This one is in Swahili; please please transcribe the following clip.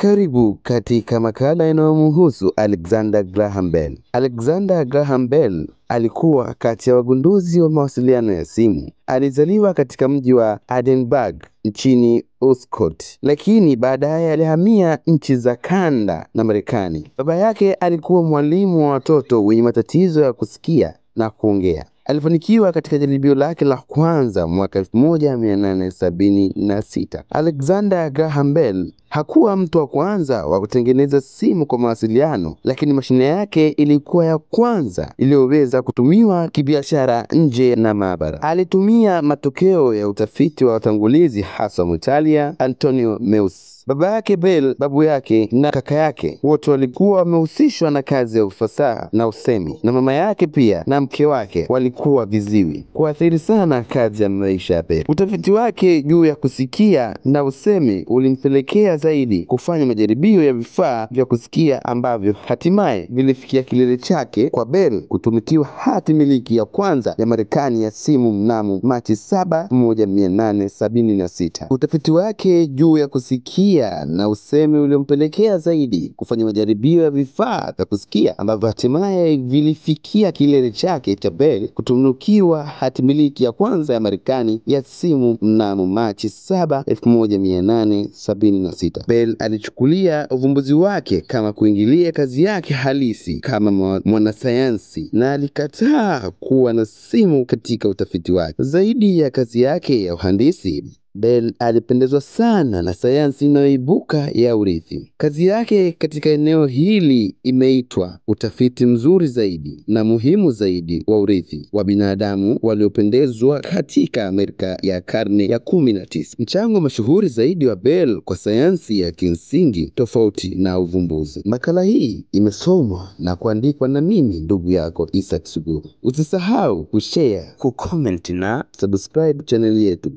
Karibu katika makala inayomhusu Alexander Graham Bell. Alexander Graham Bell alikuwa kati ya wagunduzi wa mawasiliano ya simu. Alizaliwa katika mji wa Edinburgh nchini Scotland, lakini baadaye alihamia nchi za Kanada na Marekani. Baba yake alikuwa mwalimu wa watoto wenye matatizo ya kusikia na kuongea. Alifanikiwa katika jaribio lake la kwanza mwaka 1876. Alexander Graham Bell hakuwa mtu wa kwanza wa kutengeneza simu kwa mawasiliano, lakini mashine yake ilikuwa ya kwanza iliyoweza kutumiwa kibiashara nje na maabara. Alitumia matokeo ya utafiti wa watangulizi hasa Italia, Antonio Meucci. Baba yake Bell, babu yake na kaka yake wote walikuwa wamehusishwa na kazi ya ufasaha na usemi, na mama yake pia na mke wake walikuwa viziwi, kuathiri sana kazi ya maisha ya Bell. Utafiti wake juu ya kusikia na usemi ulimpelekea zaidi kufanya majaribio ya vifaa vya kusikia ambavyo hatimaye vilifikia kilele chake kwa Bell kutunukiwa hati miliki ya kwanza ya Marekani ya simu mnamo Machi 7, 1876. Utafiti wake juu ya kusikia na usemi uliompelekea zaidi kufanya majaribio ya vifaa vya kusikia ambavyo hatimaye vilifikia kilele chake cha Bell kutunukiwa hati miliki ya kwanza ya Marekani ya simu mnamo Machi 7, 1876. Bell alichukulia uvumbuzi wake kama kuingilia kazi yake halisi kama mwanasayansi na alikataa kuwa na simu katika utafiti wake. Zaidi ya kazi yake ya uhandisi, Bell alipendezwa sana na sayansi inayoibuka ya urithi. Kazi yake katika eneo hili imeitwa utafiti mzuri zaidi na muhimu zaidi wa urithi wa binadamu waliopendezwa katika Amerika ya karne ya 19. Mchango mashuhuri zaidi wa Bell kwa sayansi ya kimsingi tofauti na uvumbuzi. Makala hii imesomwa na kuandikwa na mimi ndugu yako Isaac Suguru. Usisahau kushare, kucomment na subscribe channel yetu.